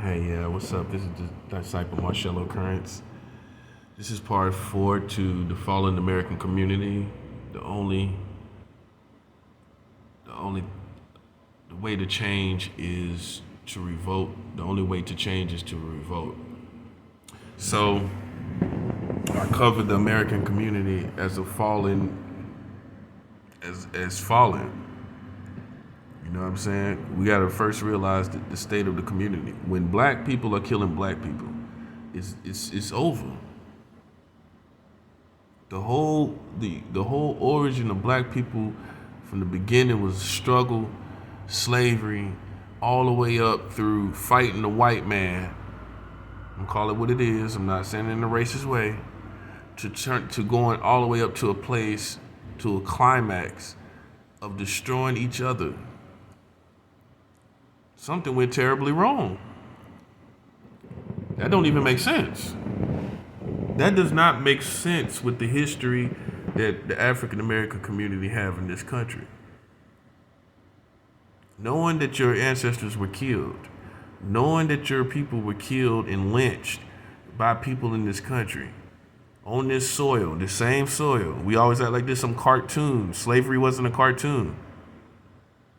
Hey, what's up? This is the Disciple Marcello Currents. This is part 4 to the fallen American community. The only, the only, the way to change is to revolt. The only way to change is to revolt. So, I covered the American community as a fallen, as fallen. You know what I'm saying? We got to first realize the state of the community. When black people are killing black people, it's over. The whole origin of black people from the beginning was struggle, slavery, all the way up through fighting the white man. I'm gonna call it what it is. I'm not saying it in a racist way. To going all the way up to a place, to a climax of destroying each other. Something went terribly wrong. That don't even make sense. That does not make sense with the history that the African American community have in this country. Knowing that your ancestors were killed, knowing that your people were killed and lynched by people in this country, on this soil, the same soil. We always act like this some cartoon. Slavery wasn't a cartoon.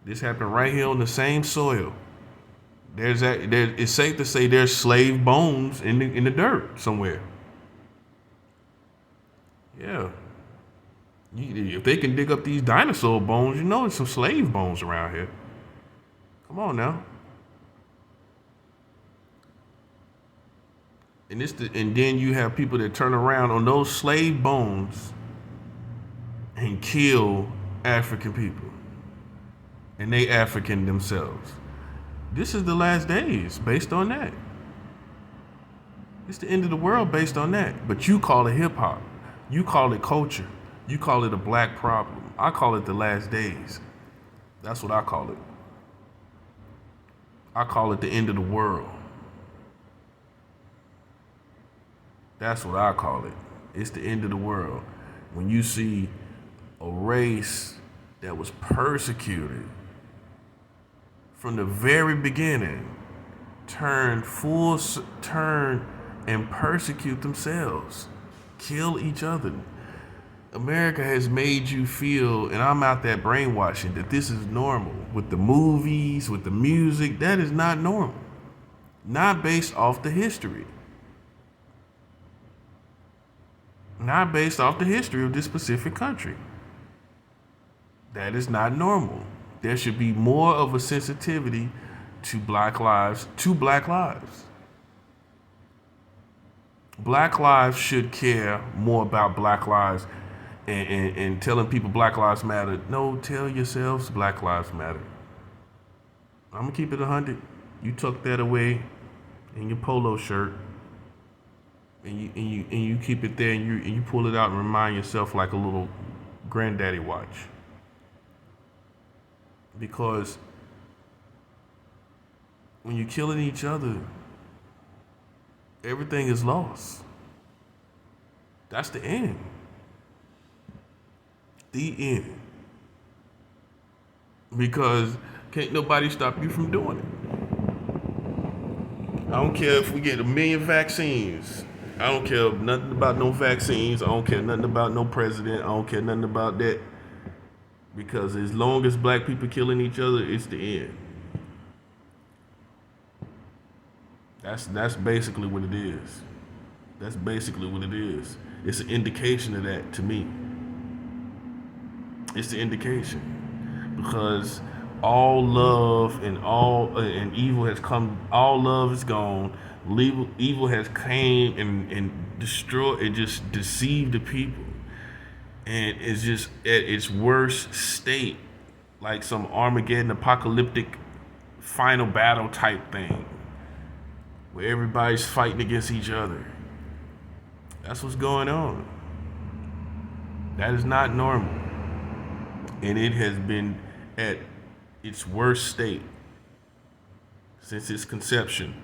This happened right here on the same soil. It's safe to say there's slave bones in the dirt somewhere. Yeah. If they can dig up these dinosaur bones, you know there's some slave bones around here. Come on now. And then you have people that turn around on those slave bones and kill African people. And they African themselves. This is the last days based on that. It's the end of the world based on that. But you call it hip hop. You call it culture. You call it a black problem. I call it the last days. That's what I call it. I call it the end of the world. That's what I call it. It's the end of the world. When you see a race that was persecuted from the very beginning, turn and persecute themselves, kill each other. America has made you feel, and I'm out there brainwashing, that this is normal. With the movies, with the music, that is not normal. Not based off the history. Not based off the history of this specific country. That is not normal. There should be more of a sensitivity to black lives, Black lives should care more about black lives and telling people black lives matter. No, tell yourselves black lives matter. I'm gonna keep it 100. You tuck that away in your polo shirt and you keep it there and you pull it out and remind yourself like a little granddaddy watch. Because when you're killing each other, everything is lost. That's the end. The end. Because can't nobody stop you from doing it. I don't care if we get 1 million vaccines. I don't care nothing about no vaccines. I don't care nothing about no president. I don't care nothing about that. Because as long as black people killing each other, it's the end. That's basically what it is. That's basically what it is. It's an indication of that to me. It's the indication. Because all love and evil has come, all love is gone. Evil has came and destroyed and just deceived the people. And it's just at its worst state, like some Armageddon apocalyptic final battle type thing, where everybody's fighting against each other. That's what's going on. That is not normal. And it has been at its worst state since its conception.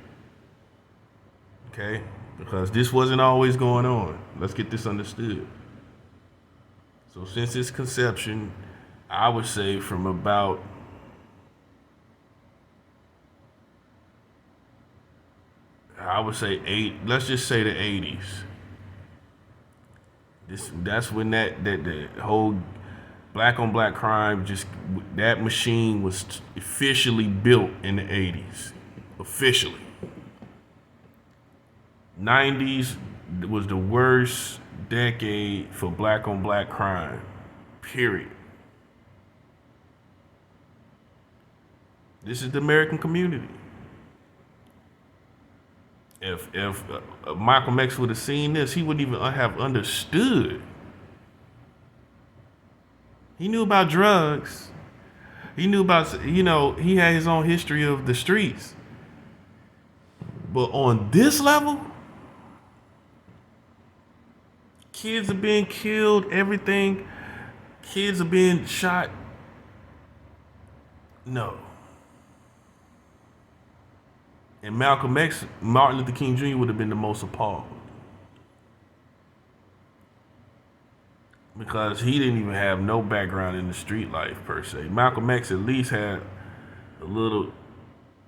Okay? Because this wasn't always going on. Let's get this understood. So since its conception, I would say from about I would say let's just say the 80s. That's when that the whole black on black crime, just that machine was officially built in the 80s. Officially. 90s was the worst decade for black on black crime. Period. This is the American community. If Malcolm X would have seen this, he wouldn't even have understood. He knew about drugs. He knew about, he had his own history of the streets. But on this level, kids are being killed, everything. Kids are being shot. No. And Malcolm X, Martin Luther King Jr. would have been the most appalled. Because he didn't even have no background in the street life per se. Malcolm X at least had a little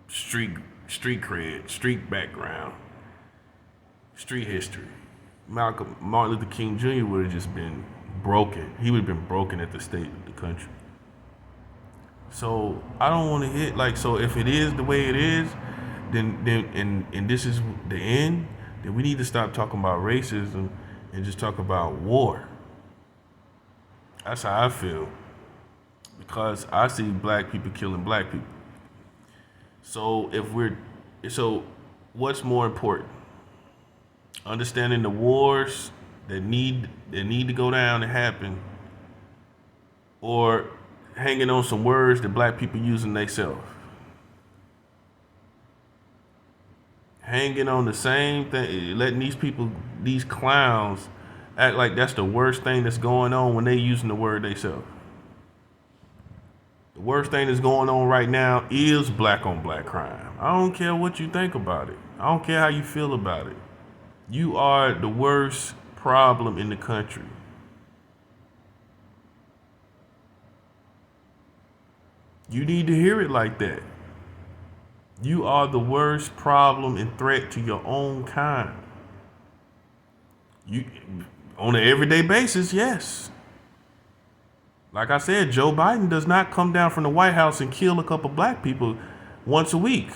street cred, street background, street history. Martin Luther King Jr. would have just been broken. He would have been broken at the state of the country. So I don't want to so if it is the way it is, then and this is the end, then we need to stop talking about racism and just talk about war. That's how I feel. Because I see black people killing black people. So what's more important? Understanding the wars that need to go down and happen, or hanging on some words that black people using themselves. Hanging on the same thing, letting these clowns act like that's the worst thing that's going on when they using the word themselves. The worst thing that's going on right now is black on black crime. I don't care what you think about it. I don't care how you feel about it. You are the worst problem in the country. You need to hear it like that. You are the worst problem and threat to your own kind. You, on an everyday basis, yes. Like I said, Joe Biden does not come down from the White House and kill a couple black people once a week.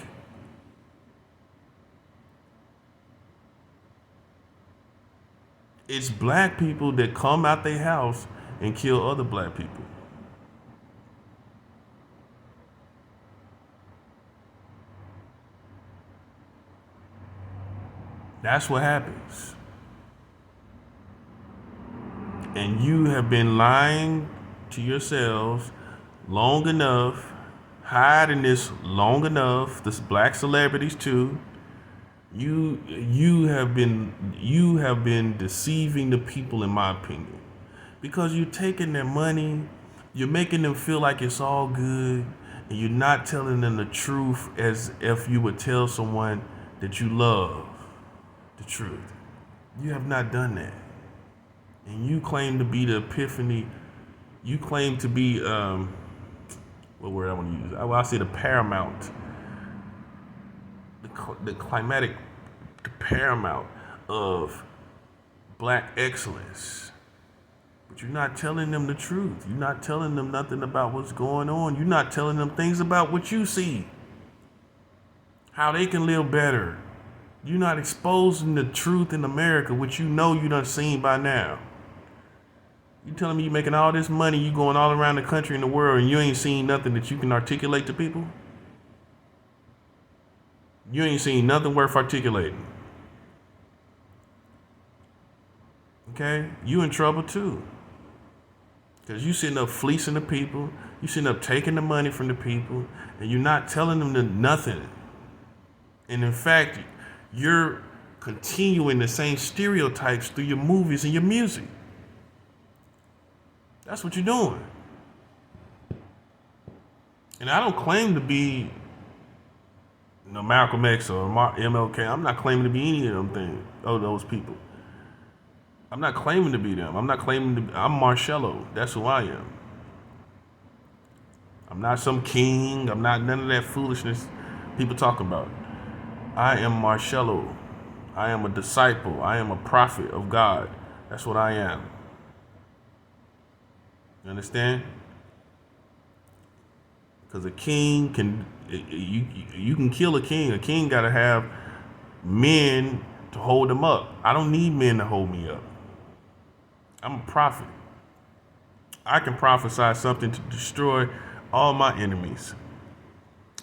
It's black people that come out their house and kill other black people. That's what happens. And you have been lying to yourselves long enough, hiding this long enough, this black celebrities too. You have been deceiving the people, in my opinion. Because you're taking their money, you're making them feel like it's all good, and you're not telling them the truth as if you would tell someone that you love the truth. You have not done that. And you claim to be the epiphany. You claim to be, what word I want to use? I say the paramount. The paramount of black excellence. But you're not telling them the truth. You're not telling them nothing about what's going on. You're not telling them things about what you see. How they can live better. You're not exposing the truth in America, which you know you done seen by now. You telling me you making all this money, you going all around the country and the world, and you ain't seen nothing that you can articulate to people? You ain't seen nothing worth articulating. Okay? You in trouble too. Because you sitting up fleecing the people, you sitting up taking the money from the people, and you're not telling them nothing. And in fact, you're continuing the same stereotypes through your movies and your music. That's what you're doing. And I don't claim to be Malcolm X or MLK. I'm not claiming to be any of them things, those people. I'm not claiming to be them. I'm Marcello. That's who I am. I'm not some king. I'm not none of that foolishness people talk about. I am Marcello. I am a disciple. I am a prophet of God. That's what I am. You understand? Because a king can, you can kill a king. A king got to have men to hold him up. I don't need men to hold me up. I'm a prophet. I can prophesy something to destroy all my enemies.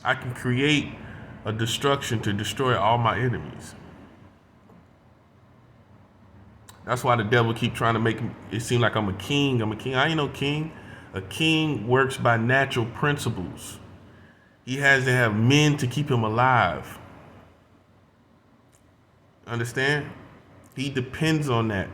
I can create a destruction to destroy all my enemies. That's why the devil keep trying to make it seem like I'm a king. I'm a king. I ain't no king. A king works by natural principles. He has to have men to keep him alive. Understand? He depends on that.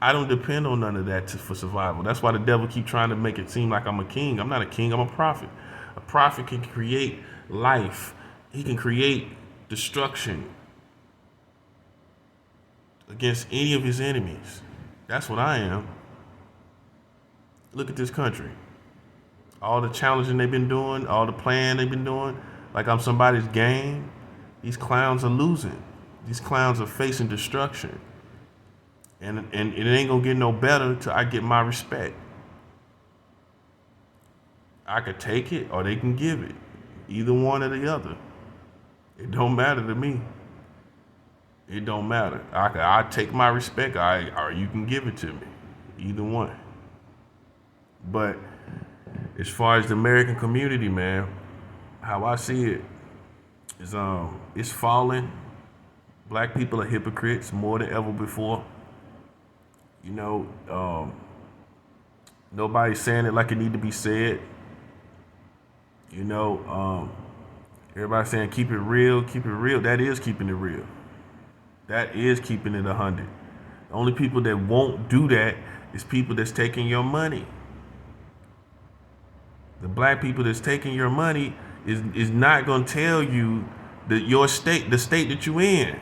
I don't depend on none of that for survival. That's why the devil keep trying to make it seem like I'm a king. I'm not a king. I'm a prophet. A prophet can create life. He can create destruction against any of his enemies. That's what I am. Look at this country. All the challenging they've been doing, all the playing they've been doing, like I'm somebody's game. These clowns are losing. These clowns are facing destruction. And it ain't gonna get no better till I get my respect. I could take it or they can give it. Either one or the other. It don't matter to me. It don't matter. I take my respect or you can give it to me. Either one. But as far as the American community, man, how I see it is it's falling. Black people are hypocrites more than ever before. You know, nobody's saying it like it need to be said. You know, everybody's saying keep it real, keep it real. That is keeping it real. That is keeping it 100. The only people that won't do that is people that's taking your money. The black people that's taking your money is not going to tell you that your state, the state that you're in,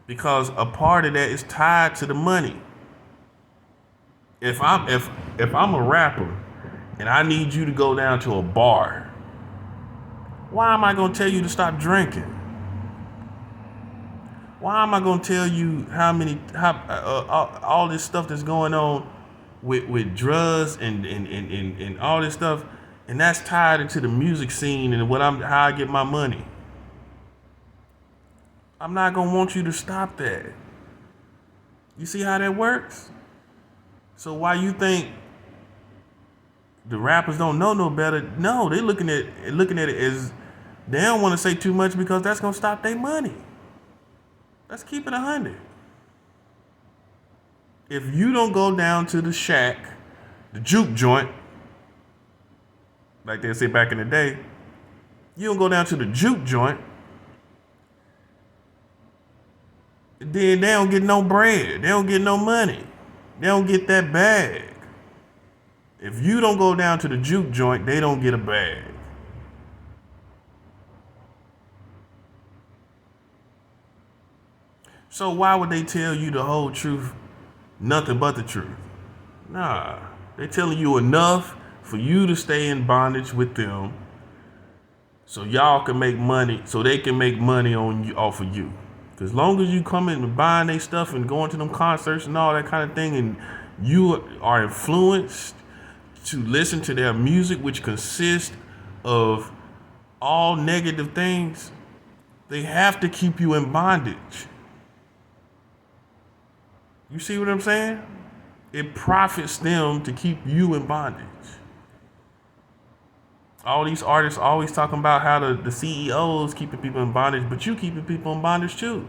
because a part of that is tied to the money. If I'm a rapper and I need you to go down to a bar, why am I going to tell you to stop drinking? Why am I going to tell you all this stuff that's going on with drugs and all this stuff, and that's tied into the music scene and how I get my money? I'm not going to want you to stop that. You see how that works? So why you think the rappers don't know no better? No, they're looking at it as they don't want to say too much because that's going to stop their money. Let's keep it 100. If you don't go down to the shack, the juke joint, like they say back in the day, you don't go down to the juke joint, then they don't get no bread. They don't get no money. They don't get that bag. If you don't go down to the juke joint, they don't get a bag. So why would they tell you the whole truth, nothing but the truth? Nah, they telling you enough for you to stay in bondage with them, so y'all can make money, so they can make money on you off of you. As long as you come in and buying their stuff and going to them concerts and all that kind of thing, and you are influenced to listen to their music, which consists of all negative things, they have to keep you in bondage. You see what I'm saying? It profits them to keep you in bondage. All these artists always talking about how the CEOs keeping people in bondage, but you keeping people in bondage too.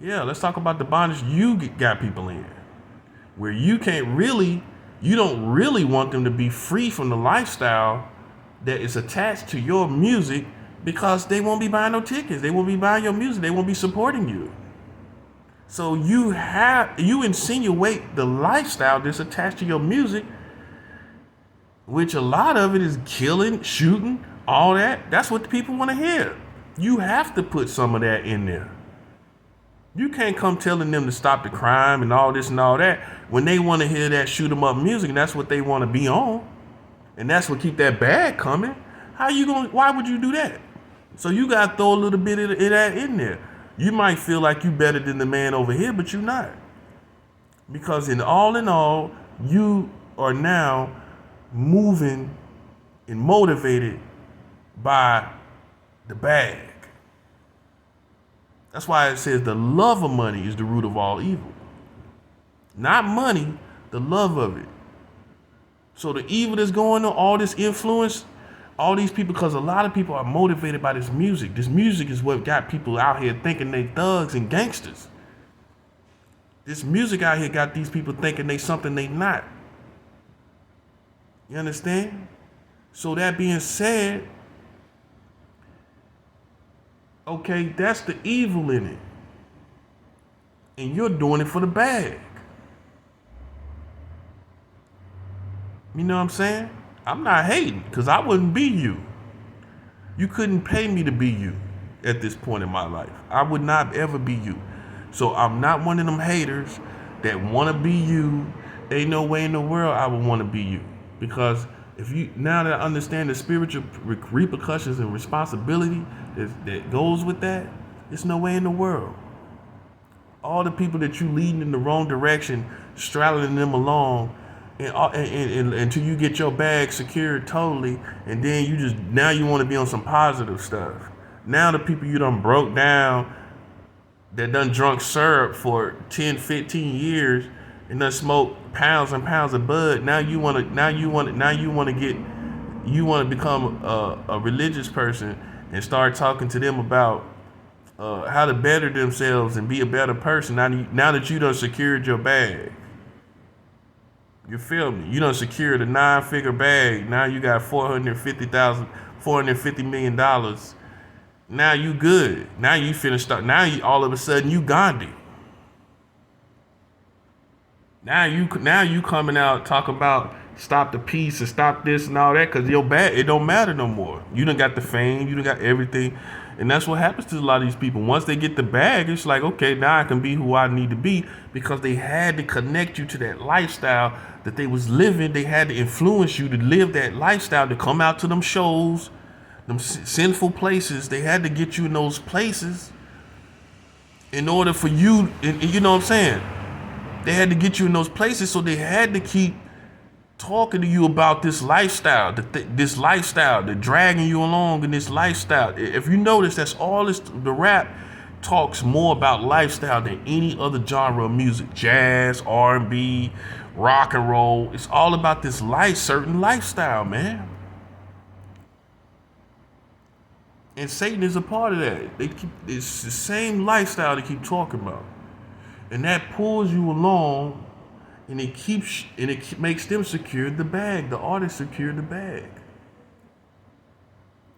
Yeah, let's talk about the bondage you got people in, where you don't really want them to be free from the lifestyle that is attached to your music, because they won't be buying no tickets, they won't be buying your music, they won't be supporting you. So you insinuate the lifestyle that's attached to your music, which a lot of it is killing, shooting, all that. That's what the people want to hear. You have to put some of that in there. You can't come telling them to stop the crime and all this and all that when they want to hear that shoot 'em up music, and that's what they want to be on. And that's what keep that bag coming. Why would you do that? So you got to throw a little bit of that in there. You might feel like you better than the man over here, but you're not. Because in all, you are now moving and motivated by the bag. That's why it says the love of money is the root of all evil. Not money, the love of it. So the evil that's going on, all this influence, all these people, because a lot of people are motivated by this music. This music is what got people out here thinking they thugs and gangsters. This music out here got these people thinking they something they not. You understand? So that being said, okay, that's the evil in it. And you're doing it for the bag. You know what I'm saying? I'm not hating, because I wouldn't be you. You couldn't pay me to be you at this point in my life. I would not ever be you. So I'm not one of them haters that want to be you. Ain't no way in the world I would want to be you. Because if you, now that I understand the spiritual repercussions and responsibility that goes with that, there's no way in the world. All the people that you leading in the wrong direction, straddling them along, and until you get your bag secured totally, and then now you want to be on some positive stuff. Now the people you done broke down, that done drunk syrup for 10, 15 years, and done smoked pounds and pounds of bud. Now you want to become a religious person and start talking to them about how to better themselves and be a better person. Now that you done secured your bag. You feel me? You done secured a 9-figure bag. Now you got $450 million. Now you good. Now you finna start. Now all of a sudden you Gandhi. Now you coming out talking about stop the peace and stop this and all that, because your bag, it don't matter no more. You done got the fame. You done got everything. And that's what happens to a lot of these people. Once they get the bag, it's like, okay, now I can be who I need to be, because they had to connect you to that lifestyle that they was living. They had to influence you to live that lifestyle, to come out to them shows, them sinful places. They had to get you in those places in order for you, and you know what I'm saying? They had to get you in those places, so they had to keep talking to you about this lifestyle, this lifestyle, they're dragging you along in this lifestyle. If you notice, that's all this, the rap talks more about lifestyle than any other genre of music. Jazz, R&B, rock and roll. It's all about this certain lifestyle, man. And Satan is a part of that. It's the same lifestyle they keep talking about. And that pulls you along. And it makes them secure the bag. The artist secure the bag.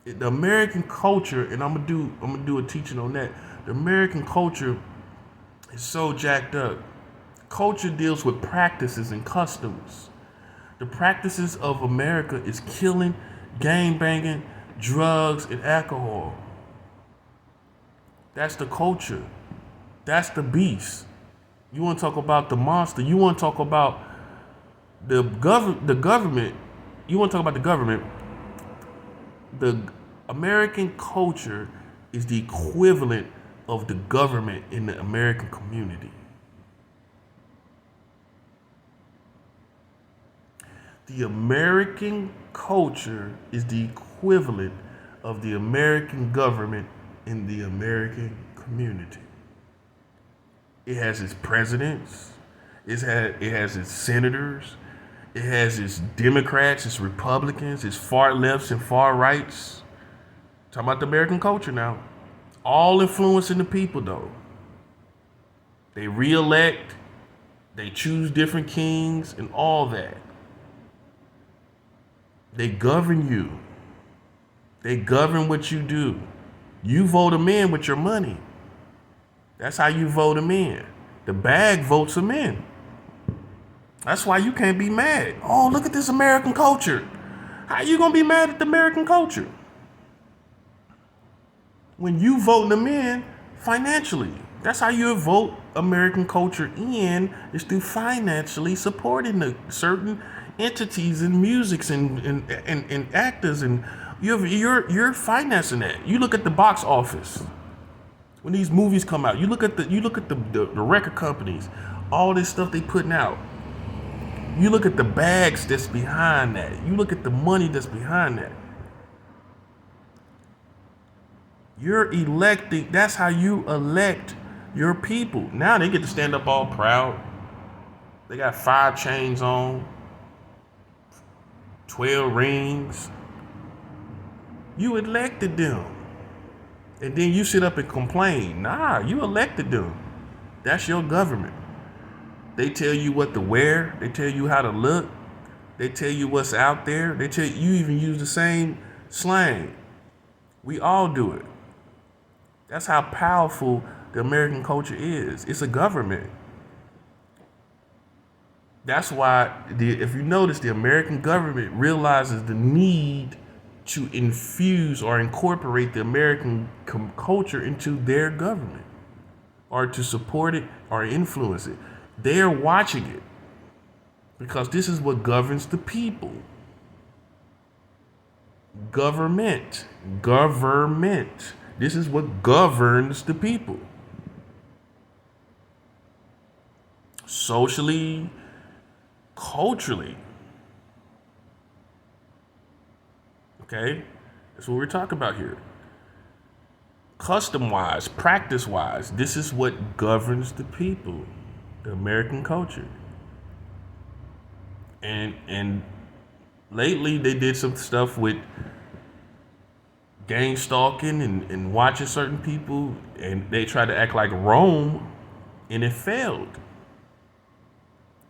The American culture, and I'm gonna do a teaching on that. The American culture is so jacked up. Culture deals with practices and customs. The practices of America is killing, gang banging, drugs, and alcohol. That's the culture. That's the beast. You want to talk about the monster. You want to talk about the government. You want to talk about the government. The American culture is the equivalent of the government in the American community. The American culture is the equivalent of the American government in the American community. It has its presidents, it has its senators, it has its Democrats, its Republicans, its far lefts and far rights. Talking about the American culture now. All influencing the people though. They re-elect, they choose different kings and all that. They govern you. They govern what you do. You vote them in with your money. That's how you vote them in. The bag votes them in. That's why you can't be mad. Oh, look at this American culture. How you gonna be mad at the American culture? When you vote them in financially. That's how you vote American culture in, is through financially supporting the certain entities and musics and actors and You're financing that. You look at the box office when these movies come out. You look at the record companies, all this stuff they putting out. You look at the bags that's behind that. You look at the money that's behind that. You're electing. That's how you elect your people. Now they get to stand up all proud. They got 5 chains on, 12 rings. You elected them. And then you sit up and complain. Nah, you elected them. That's your government. They tell you what to wear. They tell you how to look. They tell you what's out there. They tell you even use the same slang. We all do it. That's how powerful the American culture is. It's a government. That's why, if you notice, the American government realizes the need to infuse or incorporate the American culture into their government, or to support it or influence it. They're watching it because this is what governs the people. Government. This is what governs the people. Socially, culturally. Okay? That's what we're talking about here. Custom-wise, practice-wise, this is what governs the people, the American culture. And lately they did some stuff with gang stalking and watching certain people, and they tried to act like Rome, and it failed.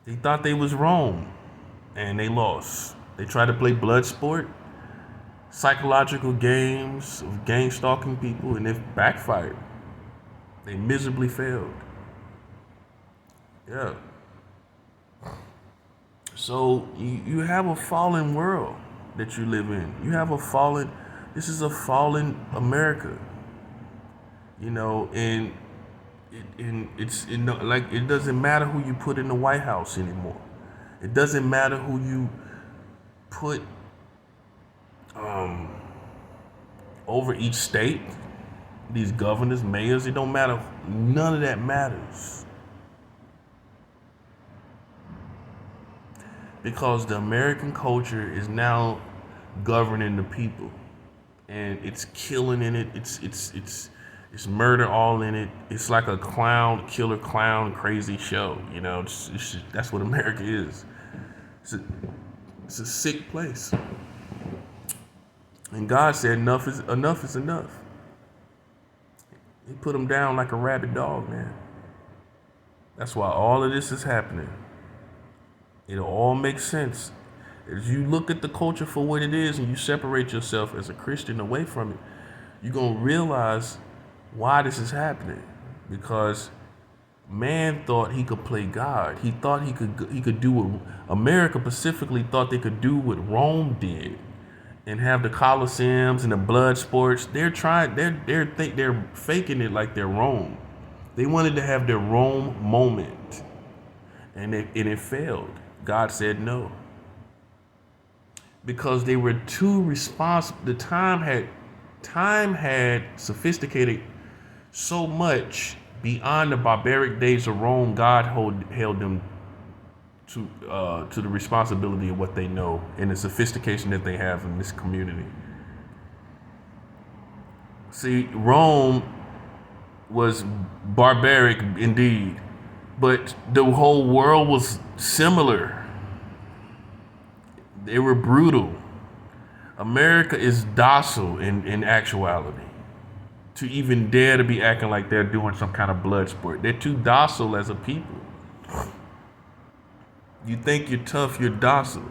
They thought they was Rome, and they lost. They tried to play blood sport, psychological games of gang stalking people, and it backfired. They miserably failed. Yeah. So you have a fallen world that you live in. This is a fallen America. And it doesn't matter who you put in the White House anymore. It doesn't matter who you put over each state, these governors, mayors. It don't matter. None of that matters. Because the American culture is now governing the people, and it's killing in it. It's murder all in it. It's like a killer clown, crazy show. That's what America is. It's a sick place. And God said enough is enough. He put them down like a rabid dog, man. That's why all of this is happening. It all makes sense. As you look at the culture for what it is and you separate yourself as a Christian away from it, you're going to realize why this is happening. Because man thought he could play God. He thought he could do what America specifically thought they could do what Rome did, and have the Colosseums and the blood sports. They're faking it like they're Rome. They wanted to have their Rome moment, and it failed. God said no. Because they were too responsible. The time had sophisticated so much beyond the barbaric days of Rome. God held them to the responsibility of what they know and the sophistication that they have in this community. See, Rome was barbaric indeed, but the whole world was similar. They were brutal. America is docile in actuality. To even dare to be acting like they're doing some kind of blood sport. They're too docile as a people. You think you're tough, you're docile.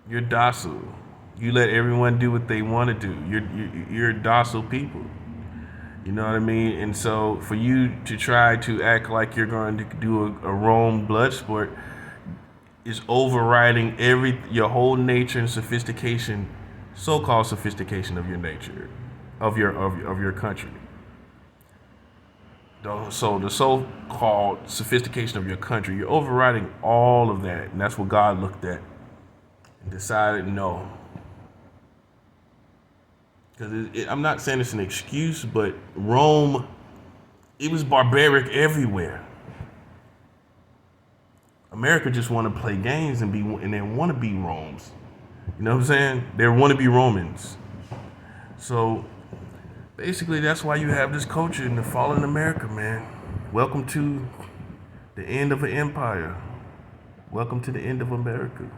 You're docile. You let everyone do what they want to do. You're docile people. You know what I mean? And so for you to try to act like you're going to do a Rome blood sport is overriding your whole nature and sophistication, so-called sophistication of your nature, of your country. So the so-called sophistication of your country, you're overriding all of that, and that's what God looked at and decided, no, Because I'm not saying it's an excuse, but Rome, it was barbaric everywhere. America just want to play games and they want to be Rome's. You know what I'm saying? They want to be Romans. So basically, that's why you have this culture in the fallen America, man. Welcome to the end of an empire. Welcome to the end of America.